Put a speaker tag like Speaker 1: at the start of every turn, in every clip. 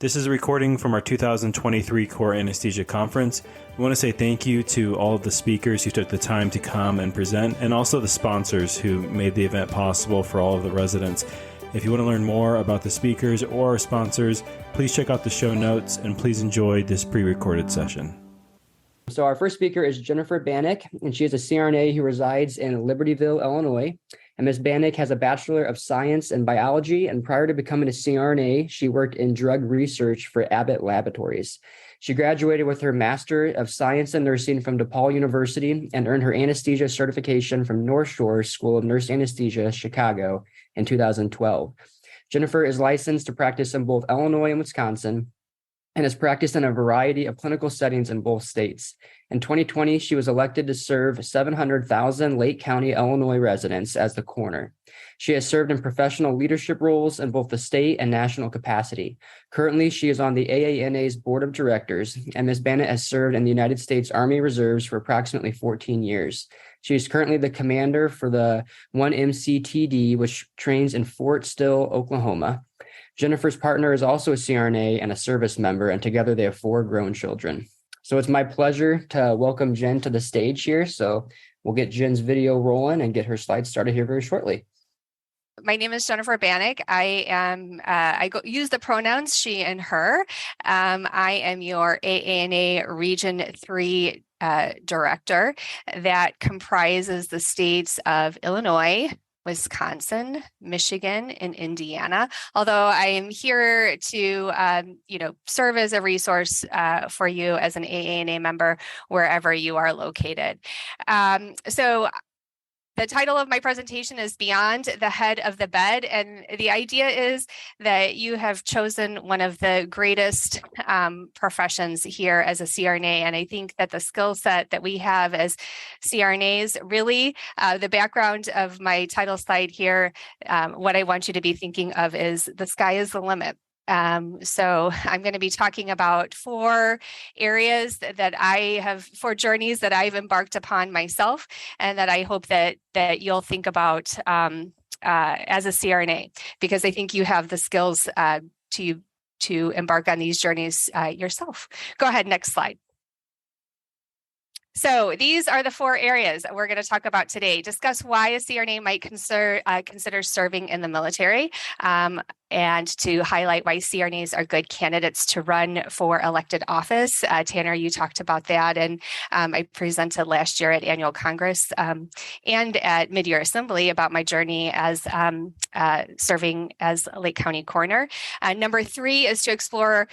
Speaker 1: This is a recording from our 2023 Core Anesthesia Conference. We want to say thank you to all of the speakers who took the time to come and present, and also the sponsors who made the event possible for all of the residents. If you want to learn more about the speakers or our sponsors, please check out the show notes, and please enjoy this pre-recorded session.
Speaker 2: So our first speaker is Jennifer Banek, and she is a CRNA who resides in Libertyville, Illinois. And Ms. Banek has a Bachelor of Science in Biology, and prior to becoming a CRNA, she worked in drug research for Abbott Laboratories. She graduated with her Master of Science in Nursing from DePaul University and earned her anesthesia certification from North Shore School of Nurse Anesthesia, Chicago, in 2012. Jennifer is licensed to practice in both Illinois and Wisconsin, and has practiced in a variety of clinical settings in both states. In 2020, she was elected to serve 700,000 Lake County, Illinois residents as the coroner. She has served in professional leadership roles in both the state and national capacity. Currently, she is on the AANA's board of directors, and Ms. Banek has served in the United States Army Reserves for approximately 14 years. She is currently the commander for the 1MCTD, which trains in Fort Still, Oklahoma. Jennifer's partner is also a CRNA and a service member, and together they have 4 grown children. So it's my pleasure to welcome Jen to the stage here. So we'll get Jen's video rolling and get her slides started here very shortly.
Speaker 3: My name is Jennifer Banek. I use the pronouns she and her. I am your AANA Region 3 director that comprises the states of Illinois, Wisconsin, Michigan, and Indiana. Although I am here to, serve as a resource for you as an AANA member wherever you are located. So the title of my presentation is Beyond the Head of the Bed, and the idea is that you have chosen one of the greatest professions here as a CRNA, and I think that the skill set that we have as CRNAs, really, the background of my title slide here, what I want you to be thinking of is the sky is the limit. So I'm going to be talking about 4 areas that I have, 4 journeys that I've embarked upon myself, and that I hope that you'll think about as a CRNA, because I think you have the skills to embark on these journeys yourself. Go ahead, next slide. So these are the 4 areas that we're going to talk about today. Discuss why a CRNA might consider serving in the military, and to highlight why CRNAs are good candidates to run for elected office. Tanner, you talked about that, and I presented last year at Annual Congress and at Mid-Year Assembly about my journey as serving as a Lake County coroner. Number 3 is to explore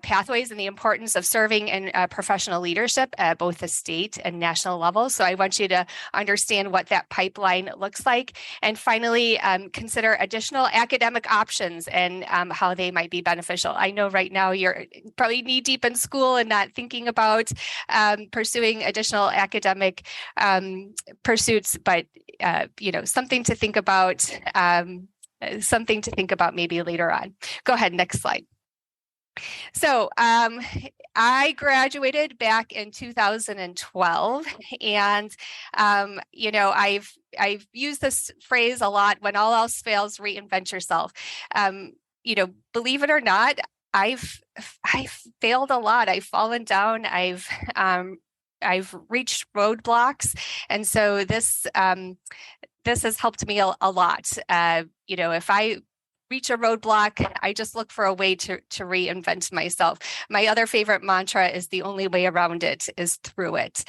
Speaker 3: pathways and the importance of serving in professional leadership at both the state and national levels. So I want you to understand what that pipeline looks like. And finally, consider additional academic options and how they might be beneficial. I know right now you're probably knee deep in school and not thinking about pursuing additional academic pursuits, but something to think about. Something to think about maybe later on. Go ahead, next slide. So I graduated back in 2012, and I've used this phrase a lot: when all else fails, reinvent yourself. Believe it or not, I've failed a lot. I've fallen down. I've reached roadblocks, and so this has helped me a lot. If I reach a roadblock, I just look for a way to reinvent myself. My other favorite mantra is the only way around it is through it.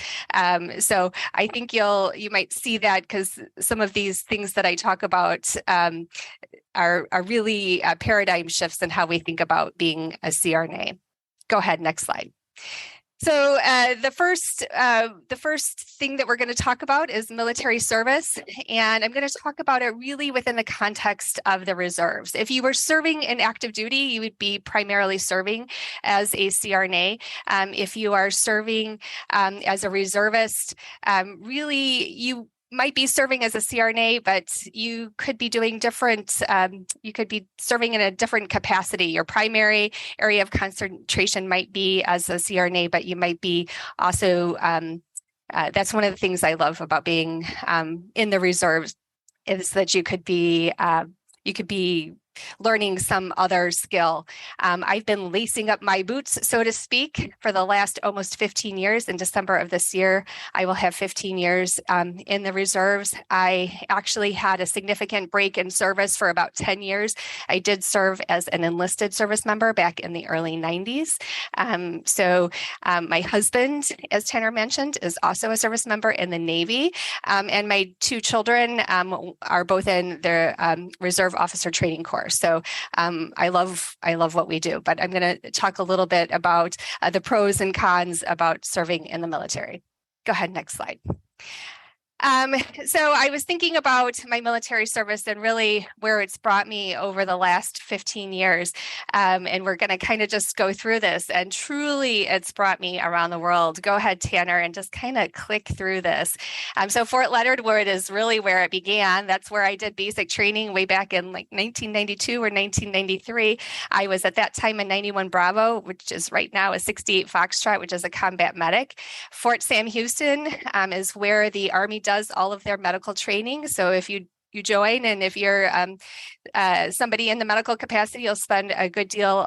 Speaker 3: So I think you might see that, because some of these things that I talk about are really paradigm shifts in how we think about being a CRNA. Go ahead, next slide. So the first thing that we're going to talk about is military service, and I'm going to talk about it really within the context of the reserves. If you were serving in active duty, you would be primarily serving as a CRNA. If you are serving as a reservist, really you might be serving as a CRNA, but you could be doing different, you could be serving in a different capacity. Your primary area of concentration might be as a CRNA, but you might be also, that's one of the things I love about being in the reserves, is that you could be learning some other skill. I've been lacing up my boots, so to speak, for the last almost 15 years. In December of this year, I will have 15 years in the reserves. I actually had a significant break in service for about 10 years. I did serve as an enlisted service member back in the early 90s. My husband, as Tanner mentioned, is also a service member in the Navy. And my two children are both in the Reserve Officer Training Course. So I love what we do, but I'm going to talk a little bit about the pros and cons about serving in the military. Go ahead, next slide. So I was thinking about my military service and really where it's brought me over the last 15 years. And we're going to kind of just go through this, and truly it's brought me around the world. Go ahead, Tanner, and just kind of click through this. So Fort Leonard Wood is really where it began. That's where I did basic training way back in like 1992 or 1993. I was at that time a 91 Bravo, which is right now a 68 Foxtrot, which is a combat medic. Fort Sam Houston is where the Army does all of their medical training. So if you join, and if you're somebody in the medical capacity, you'll spend a good deal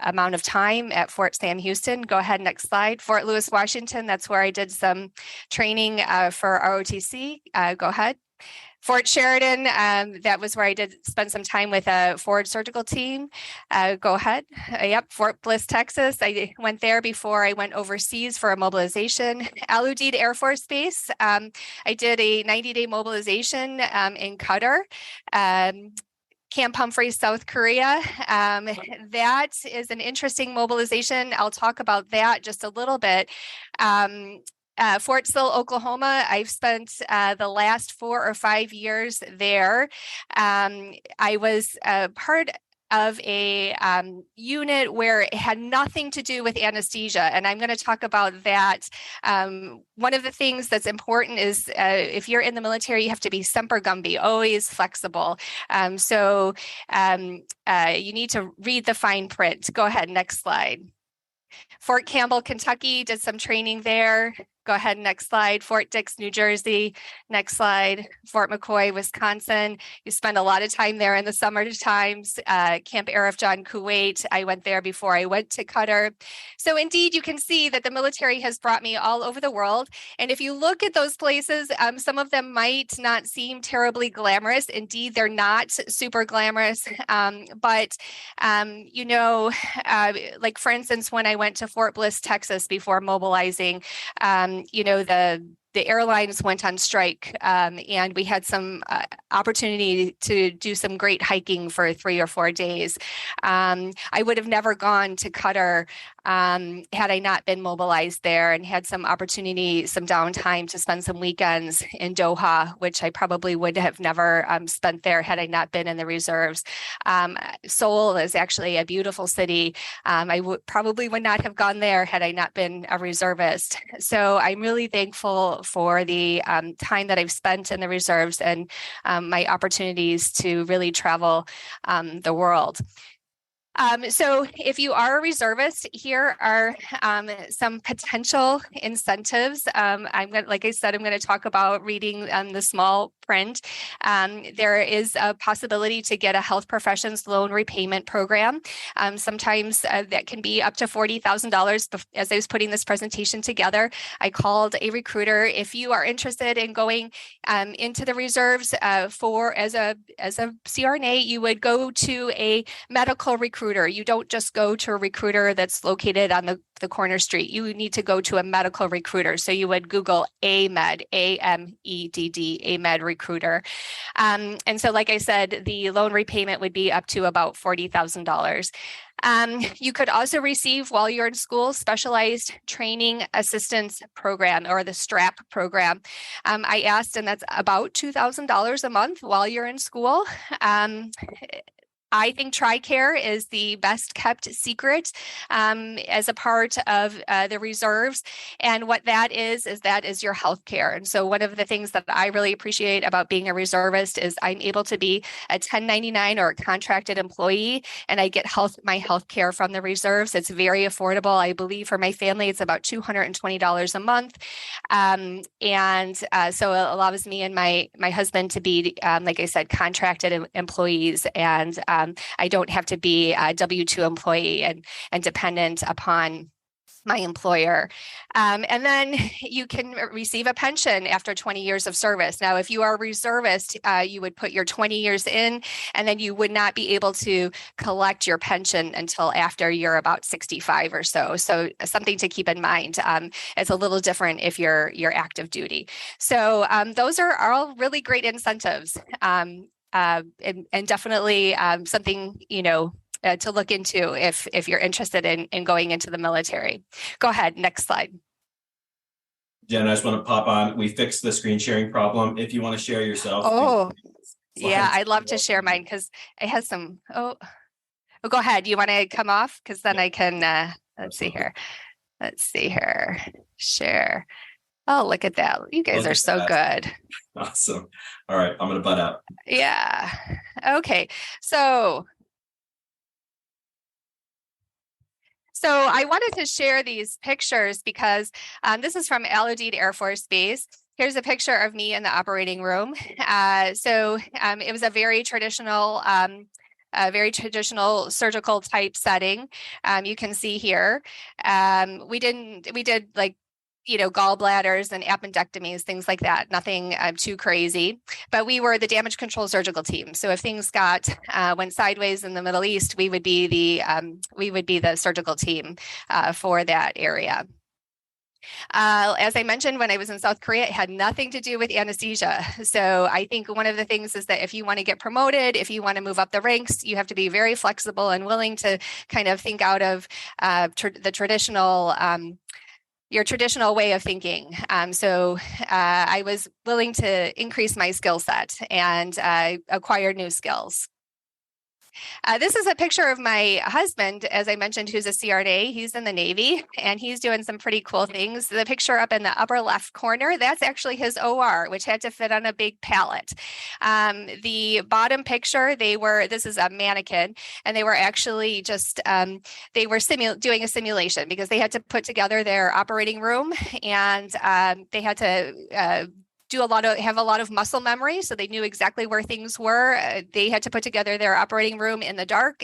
Speaker 3: amount of time at Fort Sam Houston. Go ahead, next slide. Fort Lewis, Washington, that's where I did some training for ROTC. Go ahead. Fort Sheridan, that was where I did spend some time with a forward surgical team. Go ahead. Yep, Fort Bliss, Texas. I went there before I went overseas for a mobilization. Al Udeid Air Force Base. I did a 90-day mobilization in Qatar. Camp Humphreys, South Korea. That is an interesting mobilization. I'll talk about that just a little bit. Fort Sill, Oklahoma, I've spent the last 4 or 5 years there. I was part of a unit where it had nothing to do with anesthesia, and I'm going to talk about that. One of the things that's important is if you're in the military, you have to be semper gumby, always flexible. You need to read the fine print. Go ahead, next slide. Fort Campbell, Kentucky, did some training there. Go ahead, next slide. Fort Dix, New Jersey. Next slide. Fort McCoy, Wisconsin. You spend a lot of time there in the summer times. Camp Arif Jan, Kuwait. I went there before I went to Qatar. So indeed, you can see that the military has brought me all over the world. And if you look at those places, some of them might not seem terribly glamorous. Indeed, they're not super glamorous. Like for instance, when I went to Fort Bliss, Texas before mobilizing, the airlines went on strike, and we had some opportunity to do some great hiking for 3 or 4 days. I would have never gone to Qatar had I not been mobilized there, and had some opportunity, some downtime to spend some weekends in Doha, which I probably would have never spent there had I not been in the reserves. Seoul is actually a beautiful city. I probably would not have gone there had I not been a reservist. So I'm really thankful for the time that I've spent in the reserves and my opportunities to really travel the world. So if you are a reservist, here are some potential incentives. Like I said, I'm going to talk about reading the small print. There is a possibility to get a health professions loan repayment program. Sometimes that can be up to $40,000. As I was putting this presentation together, I called a recruiter. If you are interested in going into the reserves as a CRNA, you would go to a medical recruiter. You don't just go to a recruiter that's located on the corner street. You need to go to a medical recruiter. So you would Google AMED, AMEDD, AMED recruiter. And so, like I said, the loan repayment would be up to about $40,000. You could also receive, while you're in school, specialized training assistance program, or the STRAP program. I asked, and that's about $2,000 a month while you're in school. I think TRICARE is the best kept secret as a part of the reserves. And what that is your health care. And so one of the things that I really appreciate about being a reservist is I'm able to be a 1099 or a contracted employee, and I get my health care from the reserves. It's very affordable. I believe for my family, it's about $220 a month. So it allows me and my husband to be, like I said, contracted employees, and I don't have to be a W-2 employee and dependent upon my employer. And then you can receive a pension after 20 years of service. Now, if you are a reservist, you would put your 20 years in, and then you would not be able to collect your pension until after you're about 65 or so. So something to keep in mind. It's a little different if you're active duty. So those are all really great incentives. And definitely something, to look into if you're interested in going into the military. Go ahead, next slide.
Speaker 4: Jen, I just want to pop on. We fixed the screen sharing problem. If you want to share yourself.
Speaker 3: Oh, yeah, I'd love to share mine because it has some, go ahead. You want to come off? Because then I can, let's see here. Share. Oh, look at that. You guys are so good.
Speaker 4: Awesome. All right, I'm going to butt out.
Speaker 3: Yeah. Okay. So I wanted to share these pictures because this is from Aludid Air Force Base. Here's a picture of me in the operating room. It was a very traditional surgical type setting. You can see here. We did like gallbladders and appendectomies, things like that. Nothing too crazy, but we were the damage control surgical team. So if things went sideways in the Middle East, we would be the surgical team for that area. As I mentioned, when I was in South Korea, it had nothing to do with anesthesia. So I think one of the things is that if you want to get promoted, if you want to move up the ranks, you have to be very flexible and willing to kind of think out of the traditional your traditional way of thinking. I was willing to increase my skill set and acquire new skills. This is a picture of my husband, as I mentioned, who's a CRNA. He's in the Navy, and he's doing some pretty cool things. The picture up in the upper left corner, that's actually his OR, which had to fit on a big pallet. The bottom picture, this is a mannequin, and they were actually just, they were doing a simulation because they had to put together their operating room, and they had to have a lot of muscle memory, so they knew exactly where things were. They had to put together their operating room in the dark,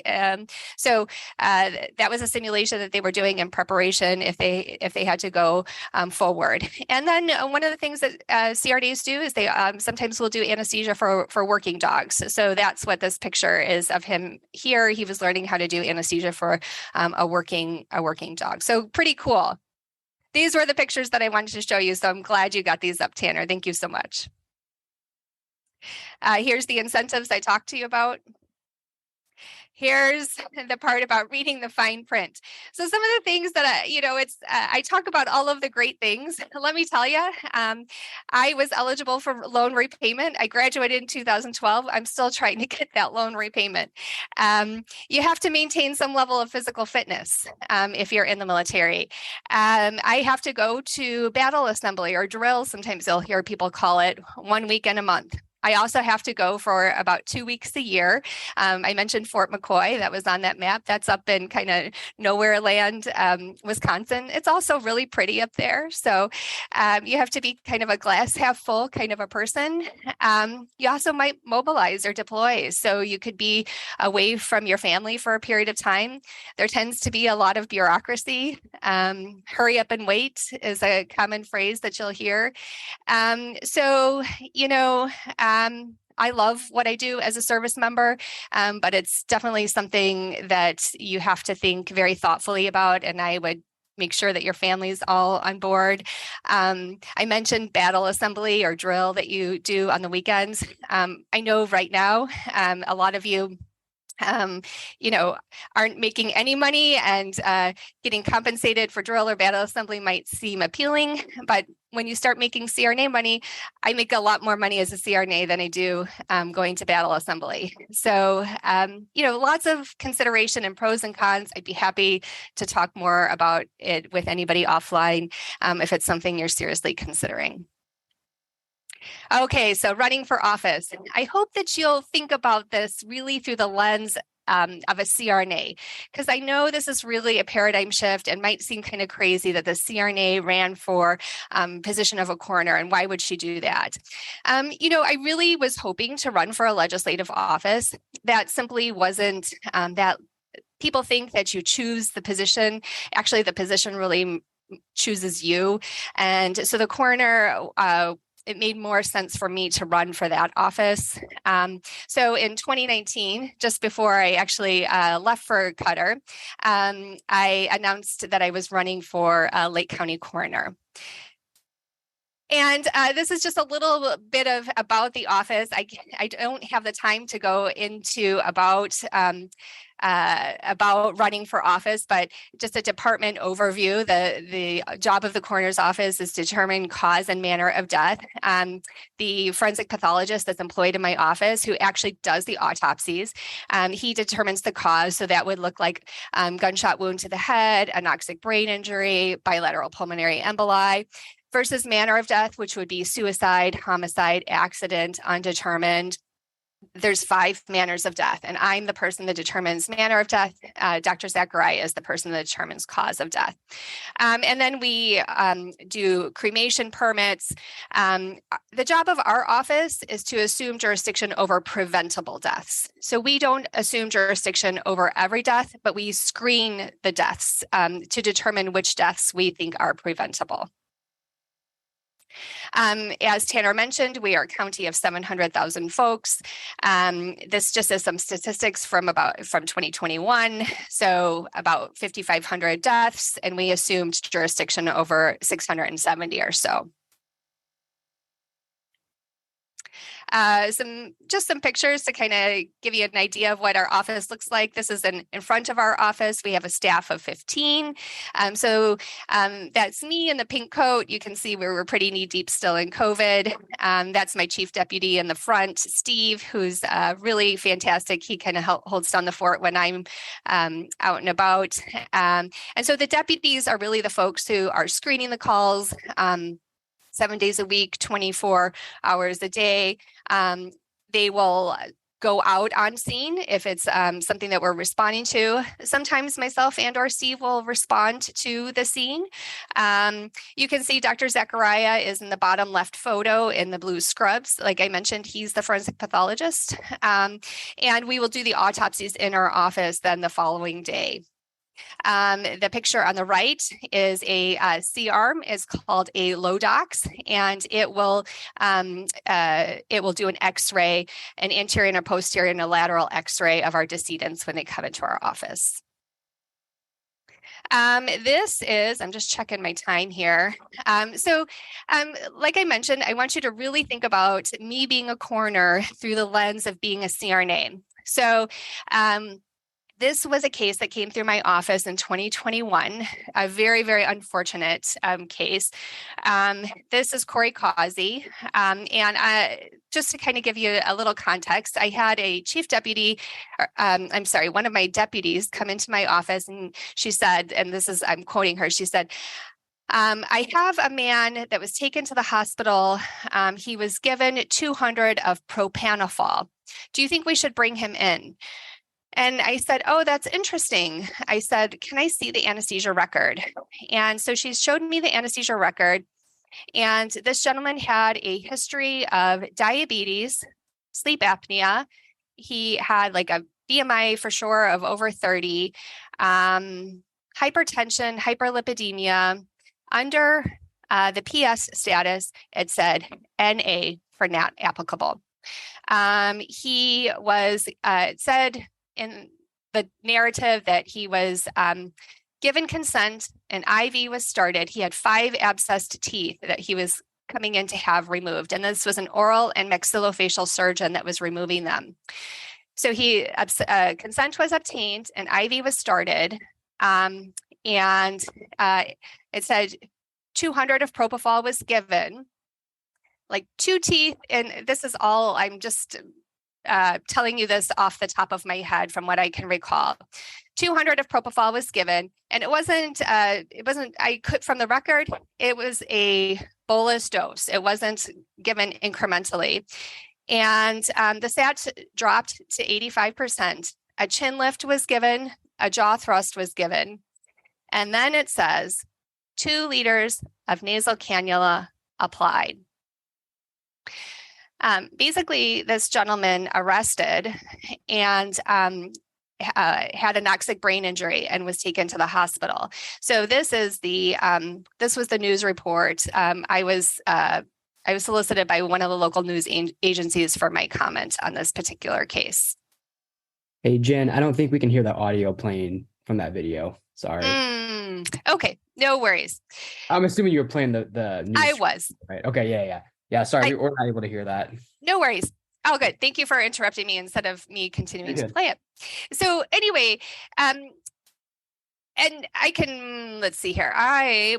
Speaker 3: so that was a simulation that they were doing in preparation if they had to go forward. And then one of the things that CRNAs do is they sometimes will do anesthesia for working dogs. So that's what this picture is of him here. He was learning how to do anesthesia for a working dog. So pretty cool. These were the pictures that I wanted to show you, so I'm glad you got these up, Tanner. Thank you so much. Here's the incentives I talked to you about. Here's the part about reading the fine print. So some of the things that, I talk about all of the great things. Let me tell you, I was eligible for loan repayment. I graduated in 2012. I'm still trying to get that loan repayment. You have to maintain some level of physical fitness if you're in the military. I have to go to battle assembly or drill. Sometimes you'll hear people call it 1 week in a month. I also have to go for about 2 weeks a year. I mentioned Fort McCoy, that was on that map. That's up in kind of nowhere land, Wisconsin. It's also really pretty up there. So you have to be kind of a glass half full kind of a person. You also might mobilize or deploy. So you could be away from your family for a period of time. There tends to be a lot of bureaucracy. Hurry up and wait is a common phrase that you'll hear. I love what I do as a service member, but it's definitely something that you have to think very thoughtfully about, and I would make sure that your family's all on board. I mentioned battle assembly or drill that you do on the weekends. I know right now a lot of you aren't making any money, and getting compensated for drill or battle assembly might seem appealing, but when you start making CRNA money, I make a lot more money as a CRNA than I do going to battle assembly. So, lots of consideration and pros and cons. I'd be happy to talk more about it with anybody offline if it's something you're seriously considering. Okay, so running for office. I hope that you'll think about this really through the lens of a CRNA, because I know this is really a paradigm shift and might seem kind of crazy that the CRNA ran for position of a coroner, and why would she do that? I really was hoping to run for a legislative office. That simply wasn't that. People think that you choose the position. Actually, the position really chooses you. And so the coroner, it made more sense for me to run for that office. So in 2019, just before I actually left for Qatar, I announced that I was running for Lake County coroner. And this is just a little bit about the office. I don't have the time to go into about running for office, but just a department overview. The job of the coroner's office is to determine cause and manner of death. The forensic pathologist that's employed in my office, who actually does the autopsies, he determines the cause. So that would look like gunshot wound to the head, anoxic brain injury, bilateral pulmonary emboli, versus manner of death, which would be suicide, homicide, accident, undetermined. There's 5 manners of death, and I'm the person that determines manner of death. Dr. Zachariah is the person that determines cause of death. And then we do cremation permits. The job of our office is to assume jurisdiction over preventable deaths. So we don't assume jurisdiction over every death, but we screen the deaths to determine which deaths we think are preventable. As Tanner mentioned, we are a county of 700,000 folks. This just is some statistics from 2021. So about 5,500 deaths, and we assumed jurisdiction over 670 or so. Some pictures to kind of give you an idea of what our office looks like. This is in front of our office. We have a staff of 15. So that's me in the pink coat. You can see we were pretty knee deep still in COVID. That's my chief deputy in the front, Steve, who's really fantastic. He kind of holds down the fort when I'm out and about. And so the deputies are really the folks who are screening the calls 7 days a week, 24 hours a day. They will go out on scene if it's something that we're responding to. Sometimes myself and or Steve will respond to the scene. You can see Dr. Zachariah is in the bottom left photo in the blue scrubs. Like I mentioned, he's the forensic pathologist. And we will do the autopsies in our office then the following day. The picture on the right is a C-arm, is called a Lodox, and it will do an X-ray, an anterior and a posterior and a lateral X-ray of our decedents when they come into our office. This is, I'm just checking my time here. Like I mentioned, I want you to really think about me being a coroner through the lens of being a CRNA. So, this was a case that came through my office in 2021, a very, very unfortunate case. This is Corey Causey. Just to kind of give you a little context, I had a chief deputy, one of my deputies come into my office, and she said, and this is, I'm quoting her, she said, I have a man that was taken to the hospital. He was given 200 of propanol. Do you think we should bring him in? And I said, oh, that's interesting. I said, can I see the anesthesia record? And so she showed me the anesthesia record. And this gentleman had a history of diabetes, sleep apnea. He had like a BMI for sure of over 30, hypertension, hyperlipidemia. Under the PS status, it said NA for not applicable. He was, it said in the narrative that he was given consent, an IV was started. He had 5 abscessed teeth that he was coming in to have removed. And this was an oral and maxillofacial surgeon that was removing them. So consent was obtained, an IV was started, and it said 200 of propofol was given, like 2 teeth. And this is all, I'm just telling you this off the top of my head from what I can recall. 200 of propofol was given, and it wasn't, from the record, it was a bolus dose. It wasn't given incrementally. And the SAT dropped to 85%. a chin lift was given, a jaw thrust was given, and then it says 2 liters of nasal cannula applied. Basically, this gentleman arrested and had a anoxic brain injury and was taken to the hospital. So this is this was the news report. I was solicited by one of the local news agencies for my comment on this particular case.
Speaker 2: Hey, Jen, I don't think we can hear the audio playing from that video. Sorry.
Speaker 3: Okay, no worries.
Speaker 2: I'm assuming you were playing the news.
Speaker 3: I was.
Speaker 2: Right. Okay. Yeah. Yeah. Sorry, we're not able to hear that.
Speaker 3: No worries. Oh, good. Thank you for interrupting me instead of me continuing to play it. So anyway, and I can, let's see here.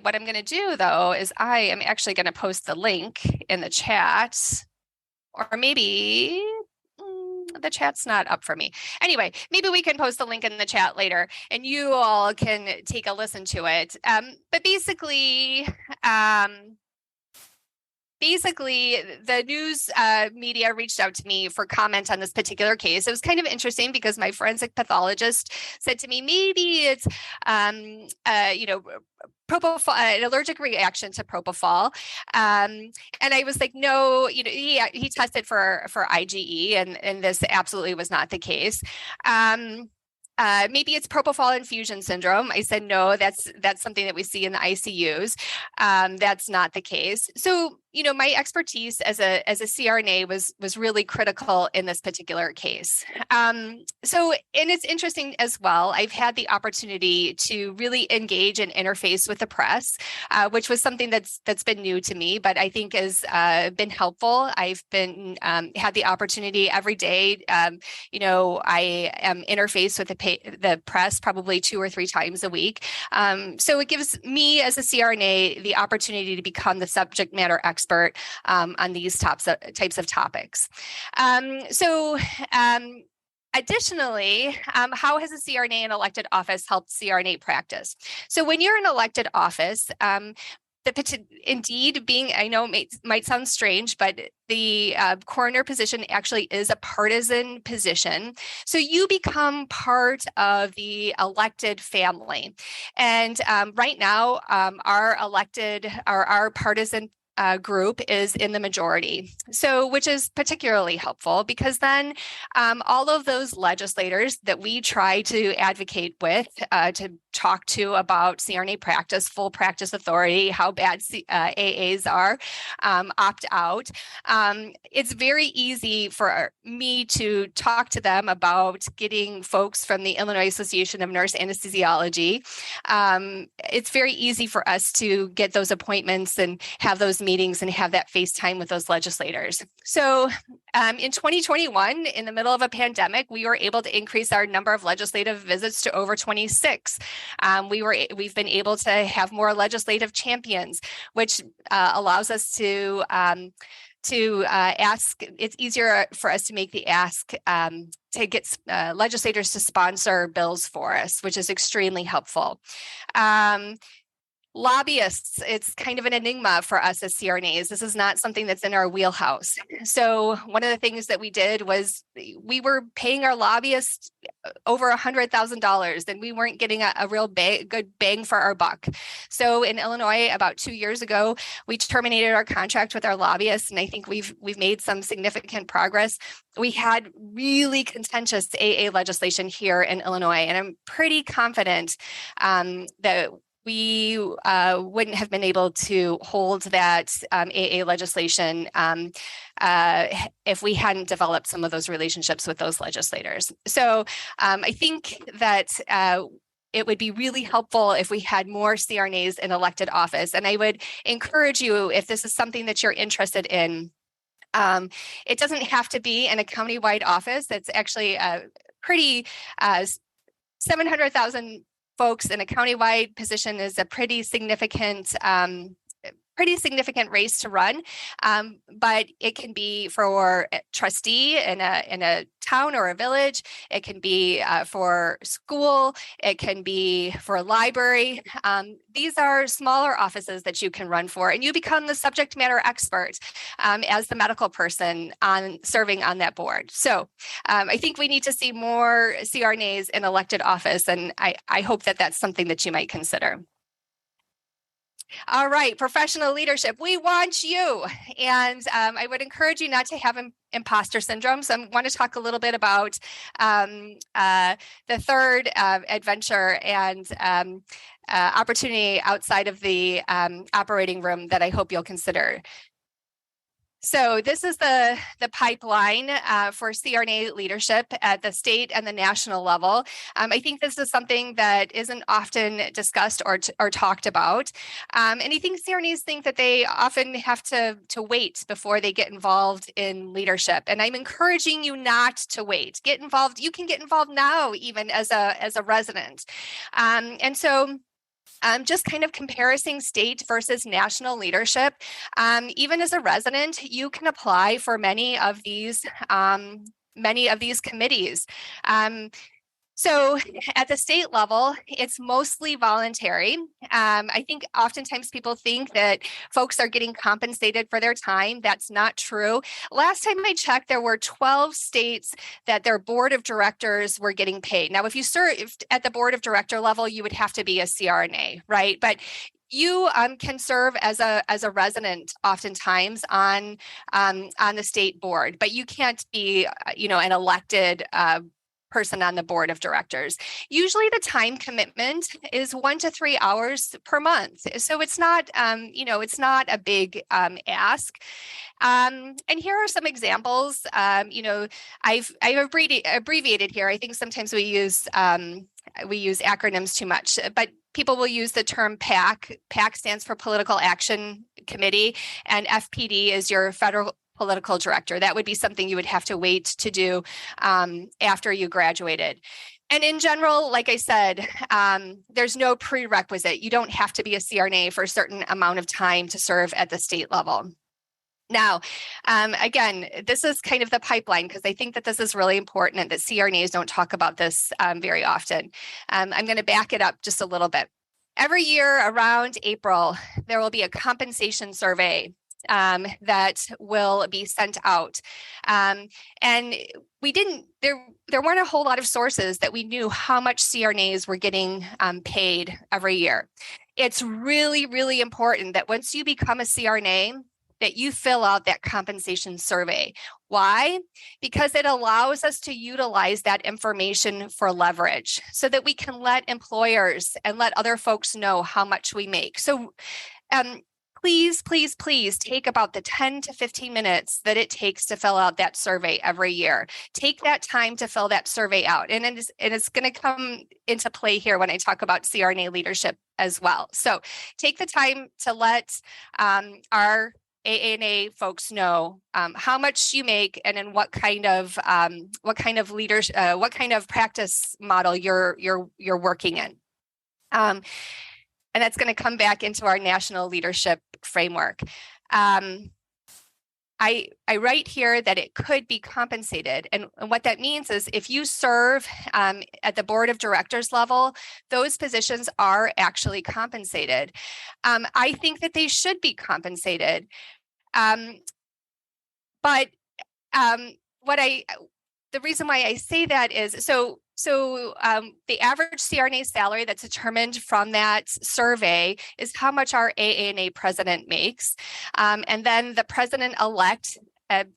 Speaker 3: What I'm going to do though, is I am actually going to post the link in the chat, or maybe the chat's not up for me. Anyway, maybe we can post the link in the chat later and you all can take a listen to it. But basically, the news media reached out to me for comment on this particular case. It was kind of interesting because my forensic pathologist said to me, maybe it's, propofol, an allergic reaction to propofol. And I was like, no, he tested for IgE and this absolutely was not the case. Maybe it's propofol infusion syndrome. I said, no, that's something that we see in the ICUs. That's not the case. So, my expertise as a CRNA was really critical in this particular case. And it's interesting as well. I've had the opportunity to really engage and interface with the press, which was something that's been new to me, but I think has been helpful. I've been had the opportunity every day. I am interfaced with the press probably 2 or 3 times a week. So it gives me as a CRNA the opportunity to become the subject matter expert on these types of topics. Additionally, how has a CRNA in elected office helped CRNA practice? So when you're in elected office, indeed being, I know it might sound strange, but the coroner position actually is a partisan position. So you become part of the elected family. And right now, our partisan group is in the majority. So, which is particularly helpful because then all of those legislators that we try to advocate with, to talk to about CRNA practice, full practice authority, how bad AAs are, opt out. It's very easy for me to talk to them about getting folks from the Illinois Association of Nurse Anesthesiology. It's very easy for us to get those appointments and have those meetings and have that FaceTime with those legislators. So in 2021, in the middle of a pandemic, we were able to increase our number of legislative visits to over 26. We've been able to have more legislative champions, which allows us to ask. It's easier for us to make the ask to get legislators to sponsor bills for us, which is extremely helpful. Lobbyists, it's kind of an enigma for us as CRNAs. This is not something that's in our wheelhouse. So one of the things that we did was we were paying our lobbyists over $100,000 and we weren't getting a real good bang for our buck. So in Illinois, about 2 years ago, we terminated our contract with our lobbyists, and I think we've made some significant progress. We had really contentious AA legislation here in Illinois, and I'm pretty confident that we wouldn't have been able to hold that AA legislation if we hadn't developed some of those relationships with those legislators. So I think that it would be really helpful if we had more CRNAs in elected office. And I would encourage you, if this is something that you're interested in, it doesn't have to be in a county-wide office. It's actually pretty 700,000 folks in a countywide position is a pretty significant pretty significant race to run, but it can be for a trustee in a town or a village. It can be for school. It can be for a library. These are smaller offices that you can run for, and you become the subject matter expert as the medical person on serving on that board. So I think we need to see more CRNAs in elected office, and I hope that that's something that you might consider. All right, professional leadership. We want you. And I would encourage you not to have imposter syndrome. So I want to talk a little bit about the third adventure and opportunity outside of the operating room that I hope you'll consider. So this is the pipeline for CRNA leadership at the state and the national level. I think this is something that isn't often discussed or talked about. And I think CRNAs think that they often have to wait before they get involved in leadership. And I'm encouraging you not to wait. Get involved. You can get involved now, even as a resident. And so just kind of comparing state versus national leadership. Even as a resident, you can apply for many of these committees. So at the state level, it's mostly voluntary. I think oftentimes people think that folks are getting compensated for their time. That's not true. Last time I checked, there were 12 states that their board of directors were getting paid. Now, if you serve at the board of director level, you would have to be a CRNA, right? But you can serve as a resident oftentimes on the state board, but you can't be, an elected person on the board of directors. Usually the time commitment is 1 to 3 hours per month. So it's not, it's not a big ask. And here are some examples. I've abbreviated here. I think sometimes we use acronyms too much, but people will use the term PAC. PAC stands for Political Action Committee, and FPD is your federal political director. That would be something you would have to wait to do after you graduated. And in general, like I said, there's no prerequisite. You don't have to be a CRNA for a certain amount of time to serve at the state level. Now, again, this is kind of the pipeline because I think that this is really important and that CRNAs don't talk about this very often. I'm going to back it up just a little bit. Every year around April, there will be a compensation survey that will be sent out. And there weren't a whole lot of sources that we knew how much CRNAs were getting paid every year. It's really, really important that once you become a CRNA, that you fill out that compensation survey. Why? Because it allows us to utilize that information for leverage so that we can let employers and let other folks know how much we make. So, please, please, please take about the 10 to 15 minutes that it takes to fill out that survey every year. Take that time to fill that survey out. And it's going to come into play here when I talk about CRNA leadership as well. So take the time to let our AANA folks know how much you make and in what kind of leadership, what kind of practice model you're working in. And that's going to come back into our national leadership framework. I write here that it could be compensated. And what that means is if you serve at the board of directors level, those positions are actually compensated. I think that they should be compensated. But the reason why I say that is, so the average CRNA salary that's determined from that survey is how much our AANA president makes. And then the president-elect,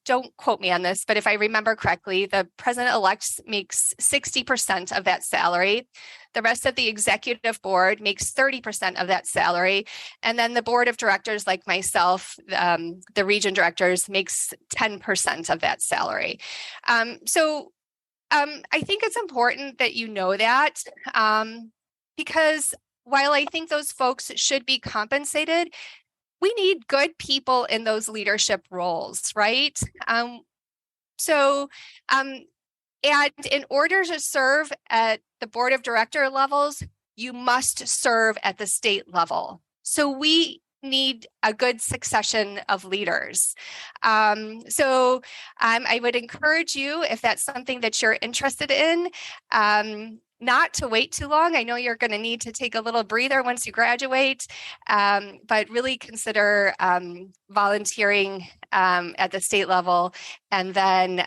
Speaker 3: don't quote me on this, but if I remember correctly, the president-elect makes 60% of that salary. The rest of the executive board makes 30% of that salary. And then the board of directors, like myself, the region directors, makes 10% of that salary. I think it's important that you know that because while I think those folks should be compensated, we need good people in those leadership roles, right? And in order to serve at the board of director levels, you must serve at the state level. So we need a good succession of leaders. I would encourage you, if that's something that you're interested in, not to wait too long. I know you're going to need to take a little breather once you graduate, but really consider volunteering at the state level, and then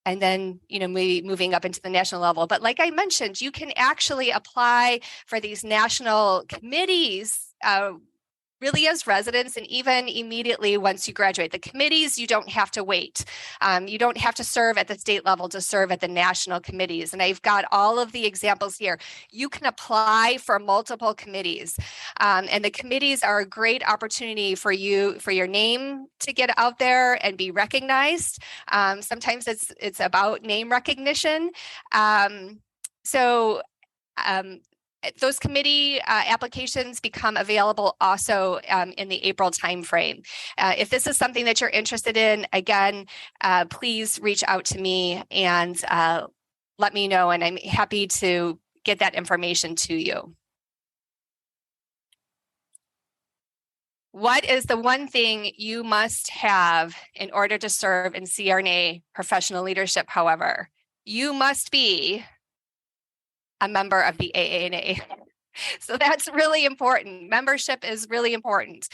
Speaker 3: maybe moving up into the national level. But like I mentioned, you can actually apply for these national committees really as residents, and even immediately once you graduate. The committees, you don't have to wait. You don't have to serve at the state level to serve at the national committees. And I've got all of the examples here. You can apply for multiple committees. And the committees are a great opportunity for your name to get out there and be recognized. Sometimes it's about name recognition. Those committee applications become available also in the April timeframe. If this is something that you're interested in, again, please reach out to me and let me know, and I'm happy to get that information to you. What is the one thing you must have in order to serve in CRNA professional leadership, however? You must be a member of the AANA. So that's really important. Membership is really important.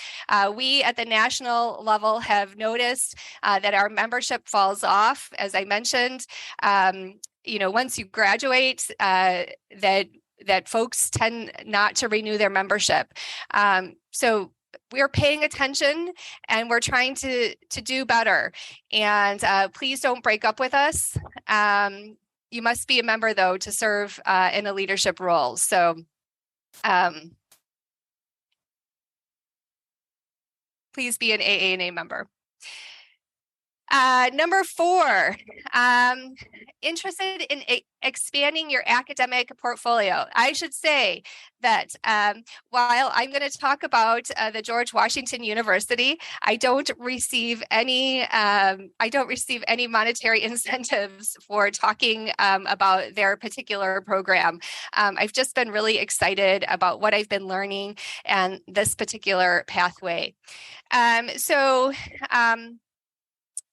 Speaker 3: We at the national level have noticed that our membership falls off, as I mentioned. Once you graduate, that folks tend not to renew their membership. So we're paying attention and we're trying to do better. And please don't break up with us. You must be a member, though, to serve in a leadership role. So please be an AANA member. Number 4, interested in expanding your academic portfolio. I should say that while I'm going to talk about the George Washington University, I don't receive any monetary incentives for talking about their particular program. I've just been really excited about what I've been learning and this particular pathway.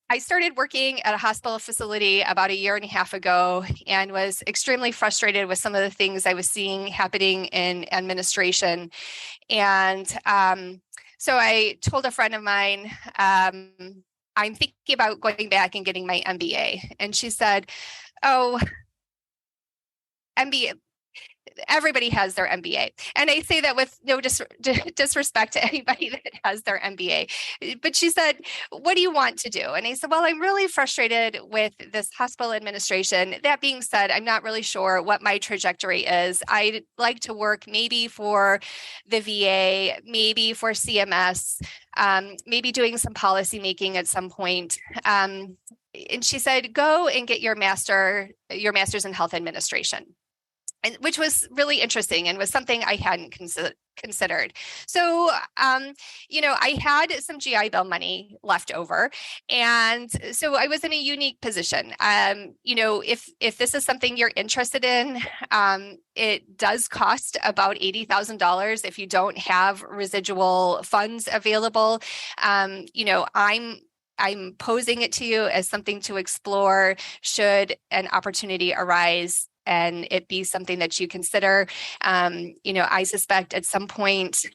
Speaker 3: I started working at a hospital facility about 1.5 years ago and was extremely frustrated with some of the things I was seeing happening in administration. And so I told a friend of mine, I'm thinking about going back and getting my MBA. And she said, oh, MBA. Everybody has their MBA. And I say that with no disrespect to anybody that has their MBA. But she said, what do you want to do? And I said, well, I'm really frustrated with this hospital administration. That being said, I'm not really sure what my trajectory is. I'd like to work maybe for the VA, maybe for CMS, maybe doing some policy making at some point. And she said, go and get your master's in health administration. Which was really interesting and was something I hadn't considered. So, I had some GI Bill money left over. And so I was in a unique position. If this is something you're interested in, it does cost about $80,000 if you don't have residual funds available. I'm posing it to you as something to explore should an opportunity arise and it be something that you consider. I suspect at some point,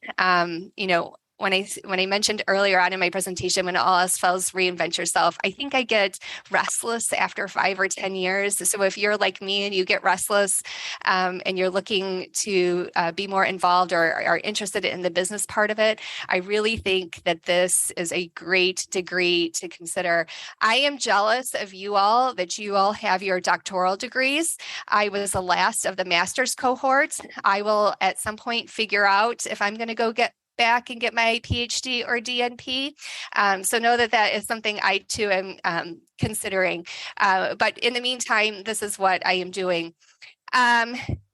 Speaker 3: when I mentioned earlier on in my presentation, when all else fails, reinvent yourself, I think I get restless after 5 or 10 years. So if you're like me and you get restless and you're looking to be more involved or are interested in the business part of it, I really think that this is a great degree to consider. I am jealous of you all that you all have your doctoral degrees. I was the last of the master's cohort. I will at some point figure out if I'm going to go get back and get my PhD or DNP. So know that is something I too am considering. But in the meantime, this is what I am doing.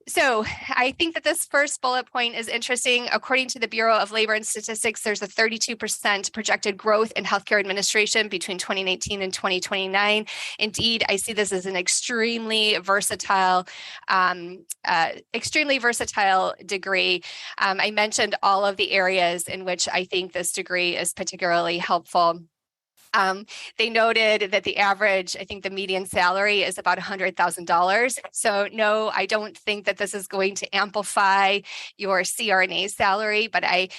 Speaker 3: So I think that this first bullet point is interesting. According to the Bureau of Labor and Statistics, there's a 32% projected growth in healthcare administration between 2019 and 2029. Indeed, I see this as an extremely versatile degree. I mentioned all of the areas in which I think this degree is particularly helpful. They noted that the average, I think the median salary is about $100,000. So no, I don't think that this is going to amplify your CRNA salary, but I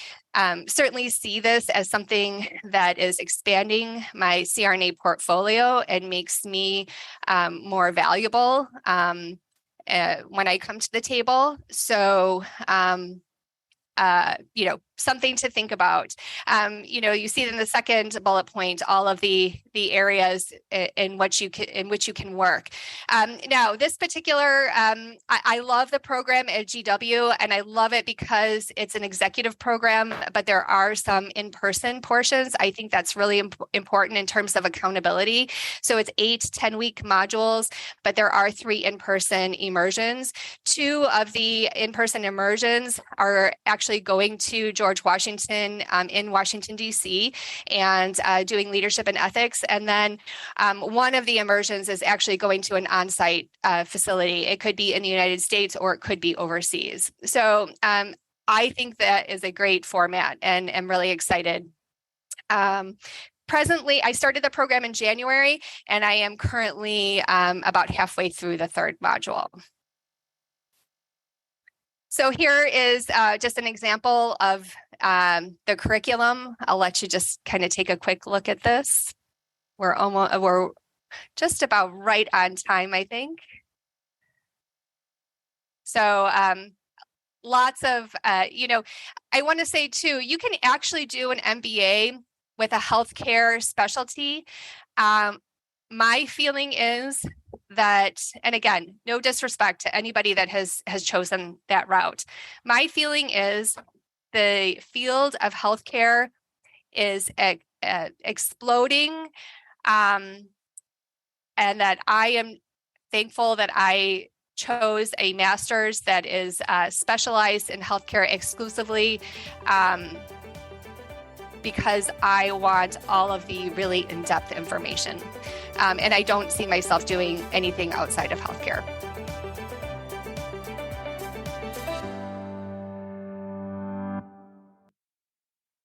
Speaker 3: certainly see this as something that is expanding my CRNA portfolio and makes me more valuable when I come to the table. So, something to think about. You see in the second bullet point, all of the areas in which you can work. Now, this particular, I love the program at GW, and I love it because it's an executive program, but there are some in-person portions. I think that's really important in terms of accountability. So it's 8 10-week modules, but there are 3 in-person immersions. 2 of the in-person immersions are actually going to George Washington in Washington, D.C., and doing leadership and ethics. And then one of the immersions is actually going to an on-site facility. It could be in the United States or it could be overseas. So I think that is a great format and I'm really excited. Presently, I started the program in January, and I am currently about halfway through the 3rd module. So here is just an example of the curriculum. I'll let you just kind of take a quick look at this. We're just about right on time, I think. So lots of, I want to say too, you can actually do an MBA with a healthcare specialty. My feeling is that, and again, no disrespect to anybody that has chosen that route. My feeling is the field of healthcare is exploding, and that I am thankful that I chose a master's that is specialized in healthcare exclusively, because I want all of the really in-depth information. And I don't see myself doing anything outside of healthcare.